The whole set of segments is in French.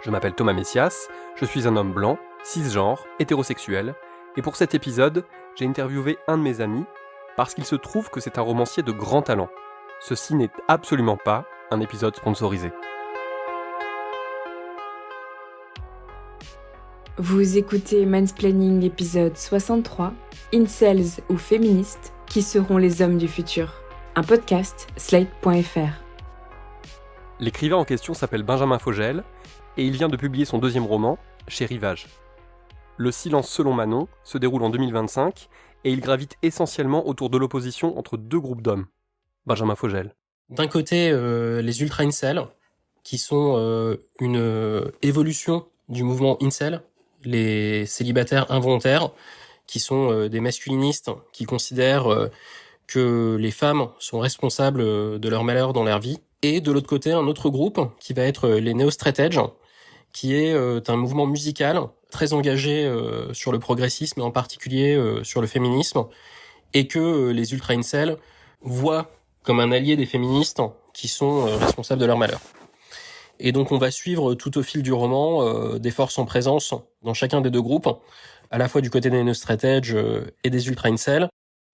Je m'appelle Thomas Messias, je suis un homme blanc, cisgenre, hétérosexuel, et pour cet épisode, j'ai interviewé un de mes amis, parce qu'il se trouve que c'est un romancier de grand talent. Ceci n'est absolument pas un épisode sponsorisé. Vous écoutez Mansplaining épisode 63, Incels ou féministes, qui seront les hommes du futur. Un podcast, Slate.fr. L'écrivain en question s'appelle Benjamin Fogel, et il vient de publier son deuxième roman, chez Rivage. Le silence selon Manon se déroule en 2025, et il gravite essentiellement autour de l'opposition entre deux groupes d'hommes. Benjamin Fogel. D'un côté, les ultra-incels, qui sont une évolution du mouvement incel, les célibataires involontaires, qui sont des masculinistes qui considèrent que les femmes sont responsables de leur malheur dans leur vie. Et de l'autre côté, un autre groupe qui va être les neo-straight edge, qui est un mouvement musical très engagé sur le progressisme et en particulier sur le féminisme, et que les ultra-incels voient comme un allié des féministes qui sont responsables de leur malheur. Et donc on va suivre tout au fil du roman des forces en présence dans chacun des deux groupes, à la fois du côté des neo-straight edge et des ultra-incels.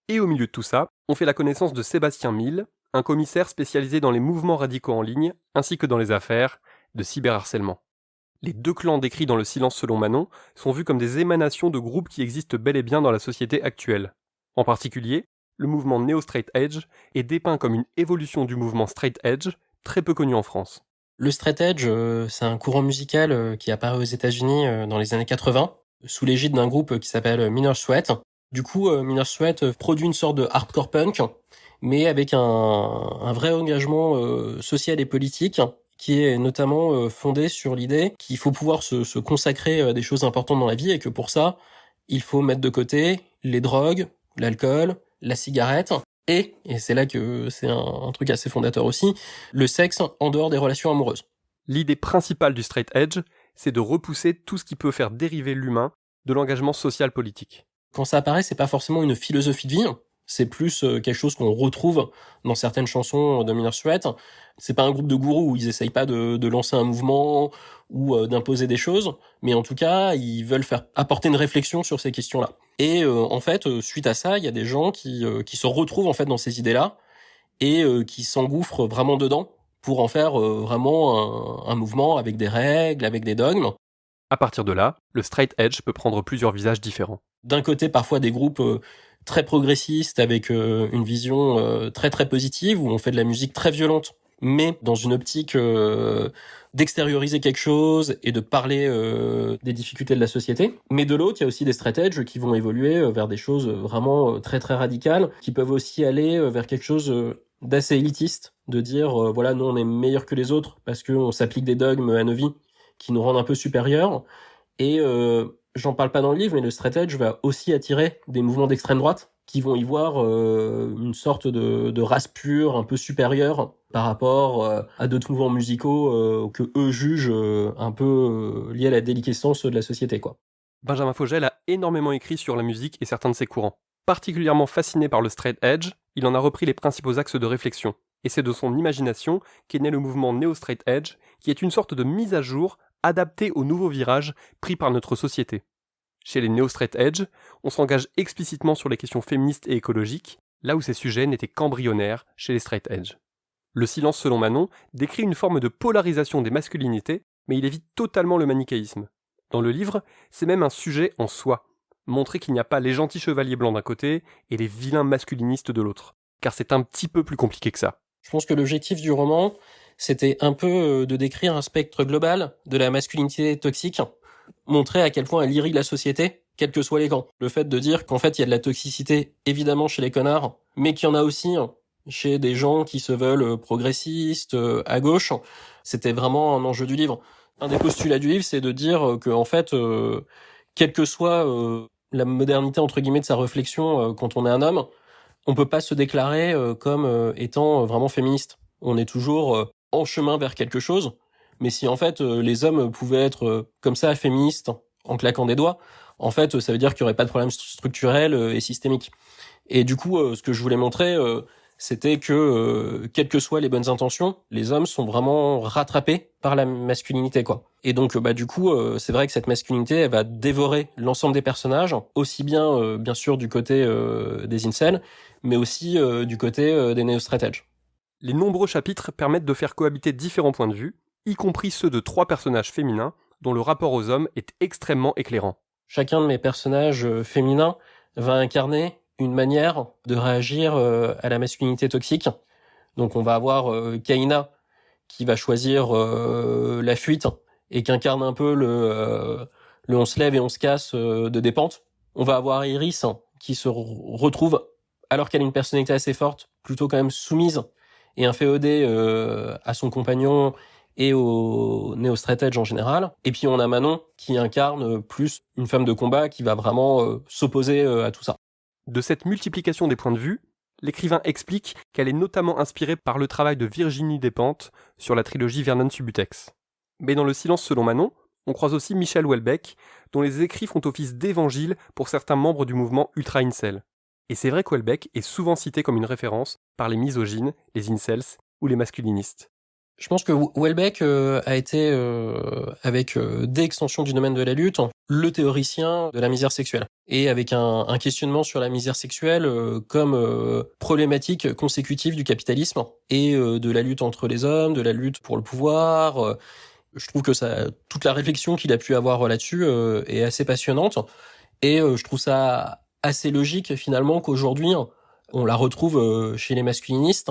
Et au milieu de tout ça, on fait la connaissance de Sébastien Mille, un commissaire spécialisé dans les mouvements radicaux en ligne, ainsi que dans les affaires de cyberharcèlement. Les deux clans décrits dans Le silence selon Manon sont vus comme des émanations de groupes qui existent bel et bien dans la société actuelle. En particulier, le mouvement néo-straight edge est dépeint comme une évolution du mouvement straight edge, très peu connu en France. Le straight edge, c'est un courant musical qui apparaît aux États-Unis dans les années 80, sous l'égide d'un groupe qui s'appelle Minor Threat. Du coup, Minor Threat produit une sorte de hardcore punk, mais avec un vrai engagement social et politique, qui est notamment fondé sur l'idée qu'il faut pouvoir se consacrer à des choses importantes dans la vie et que pour ça, il faut mettre de côté les drogues, l'alcool, la cigarette et c'est là que c'est un truc assez fondateur aussi, le sexe en dehors des relations amoureuses. L'idée principale du straight edge, c'est de repousser tout ce qui peut faire dériver l'humain de l'engagement social politique. Quand ça apparaît, c'est pas forcément une philosophie de vie, c'est plus quelque chose qu'on retrouve dans certaines chansons de Minor Threat. C'est pas un groupe de gourous où ils essayent pas de lancer un mouvement ou d'imposer des choses, mais en tout cas, ils veulent faire apporter une réflexion sur ces questions-là. Et en fait, suite à ça, il y a des gens qui se retrouvent en fait dans ces idées-là et qui s'engouffrent vraiment dedans pour en faire vraiment un mouvement avec des règles, avec des dogmes. À partir de là, le straight edge peut prendre plusieurs visages différents. D'un côté, parfois des groupes très progressistes avec une vision très très positive où on fait de la musique très violente, mais dans une optique d'extérioriser quelque chose et de parler des difficultés de la société. Mais de l'autre, il y a aussi des straight edge qui vont évoluer vers des choses vraiment très très radicales, qui peuvent aussi aller vers quelque chose d'assez élitiste, de dire voilà, nous on est meilleurs que les autres parce qu'on s'applique des dogmes à nos vies qui nous rendent un peu supérieurs. Et j'en parle pas dans le livre, mais le straight edge va aussi attirer des mouvements d'extrême droite qui vont y voir une sorte de race pure, un peu supérieure par rapport à d'autres mouvements musicaux que eux jugent un peu liés à la déliquescence de la société, quoi. Benjamin Fogel a énormément écrit sur la musique et certains de ses courants. Particulièrement fasciné par le straight edge, il en a repris les principaux axes de réflexion. Et c'est de son imagination qu'est né le mouvement néo-straight edge, qui est une sorte de mise à jour adaptée aux nouveaux virages pris par notre société. Chez les néo-straight edge, on s'engage explicitement sur les questions féministes et écologiques, là où ces sujets n'étaient qu'embryonnaires chez les straight edge. Le silence selon Manon décrit une forme de polarisation des masculinités, mais il évite totalement le manichéisme. Dans le livre, c'est même un sujet en soi, montrer qu'il n'y a pas les gentils chevaliers blancs d'un côté et les vilains masculinistes de l'autre, car c'est un petit peu plus compliqué que ça. Je pense que l'objectif du roman, c'était un peu de décrire un spectre global de la masculinité toxique, montrer à quel point elle irrigue la société, quels que soient les camps. Le fait de dire qu'en fait, il y a de la toxicité, évidemment, chez les connards, mais qu'il y en a aussi chez des gens qui se veulent progressistes, à gauche, c'était vraiment un enjeu du livre. Un des postulats du livre, c'est de dire que, en fait, quelle que soit la modernité, entre guillemets, de sa réflexion quand on est un homme, on peut pas se déclarer comme étant vraiment féministe. On est toujours en chemin vers quelque chose, mais si en fait les hommes pouvaient être comme ça féministes en claquant des doigts, en fait ça veut dire qu'il y aurait pas de problème structurel et systémique. Et du coup, ce que je voulais montrer, c'était que, quelles que soient les bonnes intentions, les hommes sont vraiment rattrapés par la masculinité, quoi. Et donc, du coup, c'est vrai que cette masculinité, elle va dévorer l'ensemble des personnages, aussi bien, bien sûr, du côté des incels, mais aussi du côté des neo-straight edge. Les nombreux chapitres permettent de faire cohabiter différents points de vue, y compris ceux de 3 personnages féminins, dont le rapport aux hommes est extrêmement éclairant. Chacun de mes personnages féminins va incarner une manière de réagir à la masculinité toxique. Donc on va avoir Kaina qui va choisir la fuite et qui incarne un peu le on se lève et on se casse de dépente. On va avoir Iris qui se retrouve, alors qu'elle a une personnalité assez forte, plutôt quand même soumise et inféodée à son compagnon et au néo-straight edge en général. Et puis on a Manon qui incarne plus une femme de combat qui va vraiment s'opposer à tout ça. De cette multiplication des points de vue, l'écrivain explique qu'elle est notamment inspirée par le travail de Virginie Despentes sur la trilogie Vernon Subutex. Mais dans Le Silence selon Manon, on croise aussi Michel Houellebecq, dont les écrits font office d'évangile pour certains membres du mouvement ultra-incel. Et c'est vrai qu'Houellebecq est souvent cité comme une référence par les misogynes, les incels ou les masculinistes. Je pense que Houellebecq a été, avec dès l'extension du domaine de la lutte, le théoricien de la misère sexuelle. Et avec un questionnement sur la misère sexuelle comme problématique consécutive du capitalisme et de la lutte entre les hommes, de la lutte pour le pouvoir. Je trouve que toute la réflexion qu'il a pu avoir là-dessus est assez passionnante. Et je trouve ça assez logique finalement qu'aujourd'hui, on la retrouve chez les masculinistes.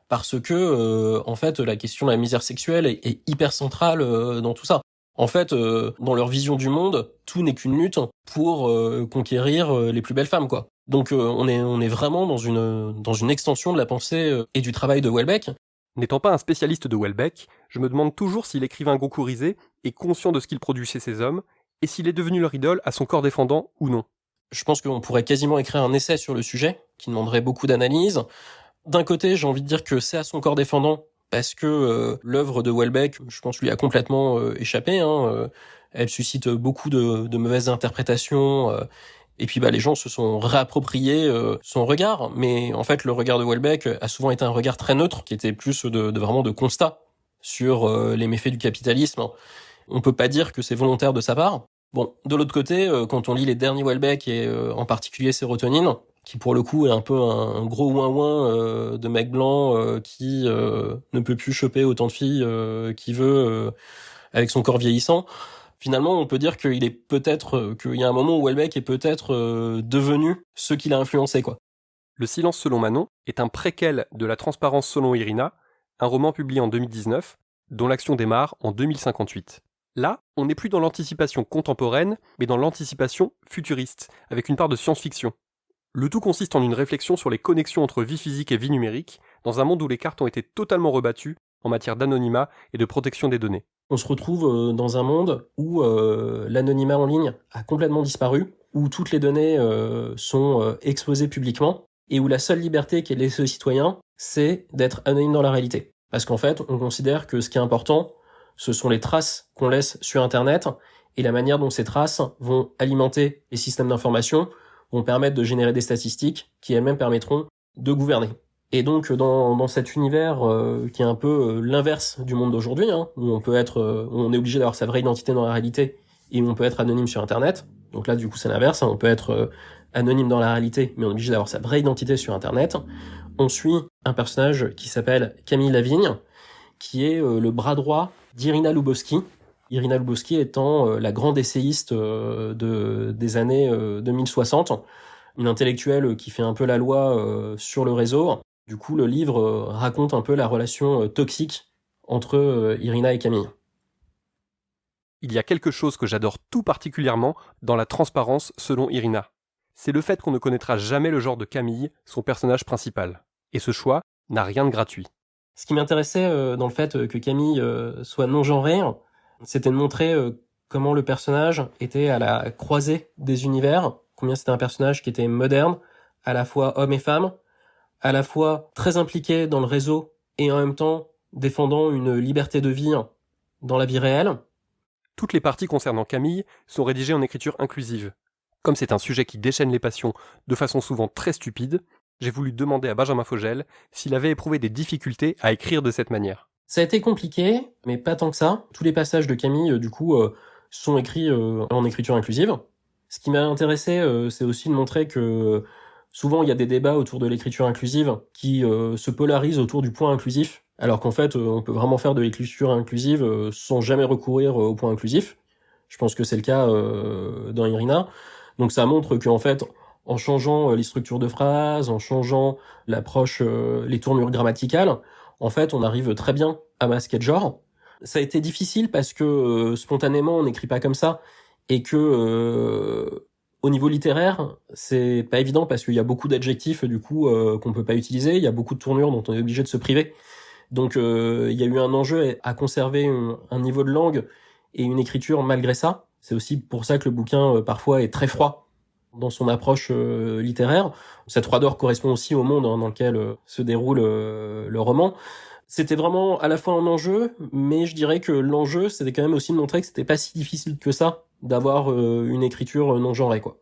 Parce que, en fait, la question de la misère sexuelle est hyper centrale dans tout ça. En fait, dans leur vision du monde, tout n'est qu'une lutte pour conquérir les plus belles femmes, quoi. Donc, on est vraiment dans une extension de la pensée et du travail de Houellebecq. N'étant pas un spécialiste de Houellebecq, je me demande toujours si l'écrivain goncourtisé est conscient de ce qu'il produit chez ces hommes, et s'il est devenu leur idole à son corps défendant ou non. Je pense qu'on pourrait quasiment écrire un essai sur le sujet, qui demanderait beaucoup d'analyse. D'un côté, j'ai envie de dire que c'est à son corps défendant, parce que l'œuvre de Houellebecq, je pense, lui a complètement échappé. Elle suscite beaucoup de mauvaises interprétations, et puis les gens se sont réappropriés son regard. Mais en fait, le regard de Houellebecq a souvent été un regard très neutre, qui était plus vraiment de constat sur les méfaits du capitalisme. On peut pas dire que c'est volontaire de sa part. Bon, de l'autre côté, quand on lit les derniers Houellebecq, et en particulier Sérotonine, qui pour le coup est un peu un gros ouin-ouin de mec blanc qui ne peut plus choper autant de filles qu'il veut avec son corps vieillissant. Finalement, on peut dire qu'il y a un moment où Houellebecq est peut-être devenu ce qu'il a influencé, quoi. Le Silence selon Manon est un préquel de La Transparence selon Irina, un roman publié en 2019, dont l'action démarre en 2058. Là, on n'est plus dans l'anticipation contemporaine, mais dans l'anticipation futuriste, avec une part de science-fiction. Le tout consiste en une réflexion sur les connexions entre vie physique et vie numérique, dans un monde où les cartes ont été totalement rebattues en matière d'anonymat et de protection des données. On se retrouve dans un monde où l'anonymat en ligne a complètement disparu, où toutes les données sont exposées publiquement, et où la seule liberté qu'est laissée aux citoyens, c'est d'être anonyme dans la réalité. Parce qu'en fait, on considère que ce qui est important, ce sont les traces qu'on laisse sur Internet, et la manière dont ces traces vont alimenter les systèmes d'information, vont permettre de générer des statistiques qui elles-mêmes permettront de gouverner. Et donc dans cet univers qui est un peu l'inverse du monde d'aujourd'hui, où on est obligé d'avoir sa vraie identité dans la réalité et où on peut être anonyme sur Internet. Donc là du coup c'est l'inverse, on peut être anonyme dans la réalité, mais on est obligé d'avoir sa vraie identité sur Internet. On suit un personnage qui s'appelle Camille Lavigne, qui est le bras droit d'Irina Lubowski. Irina Lubowski étant la grande essayiste des années 2060, une intellectuelle qui fait un peu la loi sur le réseau. Du coup, le livre raconte un peu la relation toxique entre Irina et Camille. Il y a quelque chose que j'adore tout particulièrement dans La Transparence selon Irina. C'est le fait qu'on ne connaîtra jamais le genre de Camille, son personnage principal. Et ce choix n'a rien de gratuit. Ce qui m'intéressait dans le fait que Camille soit non-genrée, c'était de montrer comment le personnage était à la croisée des univers, combien c'était un personnage qui était moderne, à la fois homme et femme, à la fois très impliqué dans le réseau et en même temps défendant une liberté de vie dans la vie réelle. Toutes les parties concernant Camille sont rédigées en écriture inclusive. Comme c'est un sujet qui déchaîne les passions de façon souvent très stupide, j'ai voulu demander à Benjamin Fogel s'il avait éprouvé des difficultés à écrire de cette manière. Ça a été compliqué, mais pas tant que ça. Tous les passages de Camille, sont écrits en écriture inclusive. Ce qui m'a intéressé, c'est aussi de montrer que souvent il y a des débats autour de l'écriture inclusive qui se polarisent autour du point inclusif, alors qu'en fait, on peut vraiment faire de l'écriture inclusive sans jamais recourir au point inclusif. Je pense que c'est le cas dans Irina. Donc ça montre qu'en fait, en changeant les structures de phrases, en changeant l'approche, les tournures grammaticales, en fait, on arrive très bien à masquer le genre. Ça a été difficile parce que spontanément, on n'écrit pas comme ça, et que au niveau littéraire, c'est pas évident parce qu'il y a beaucoup d'adjectifs du coup qu'on peut pas utiliser, il y a beaucoup de tournures dont on est obligé de se priver. Donc il y a eu un enjeu à conserver un niveau de langue et une écriture malgré ça. C'est aussi pour ça que le bouquin parfois est très froid dans son approche littéraire. Cette froideur correspond aussi au monde dans lequel se déroule le roman. C'était vraiment à la fois un enjeu, mais je dirais que l'enjeu, c'était quand même aussi de montrer que c'était pas si difficile que ça d'avoir une écriture non genrée, quoi.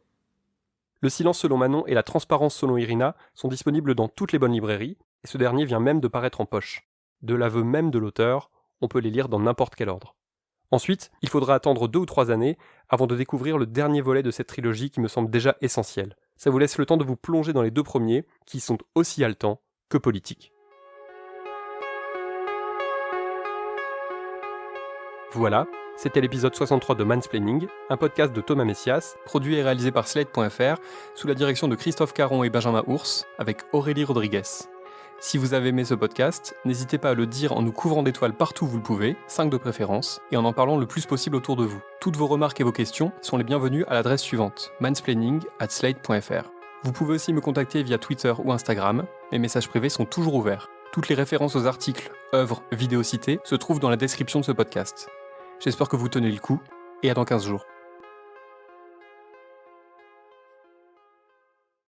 Le silence selon Manon et la transparence selon Irina sont disponibles dans toutes les bonnes librairies, et ce dernier vient même de paraître en poche. De l'aveu même de l'auteur, on peut les lire dans n'importe quel ordre. Ensuite, il faudra attendre 2 ou 3 années avant de découvrir le dernier volet de cette trilogie qui me semble déjà essentiel. Ça vous laisse le temps de vous plonger dans les 2 premiers, qui sont aussi haletants que politiques. Voilà, c'était l'épisode 63 de Mansplaining, un podcast de Thomas Messias, produit et réalisé par Slate.fr, sous la direction de Christophe Caron et Benjamin Ours, avec Aurélie Rodriguez. Si vous avez aimé ce podcast, n'hésitez pas à le dire en nous couvrant d'étoiles partout où vous le pouvez, 5 de préférence, et en parlant le plus possible autour de vous. Toutes vos remarques et vos questions sont les bienvenues à l'adresse suivante, mansplaining@slate.fr. Vous pouvez aussi me contacter via Twitter ou Instagram, mes messages privés sont toujours ouverts. Toutes les références aux articles, œuvres, vidéos citées se trouvent dans la description de ce podcast. J'espère que vous tenez le coup, et à dans 15 jours.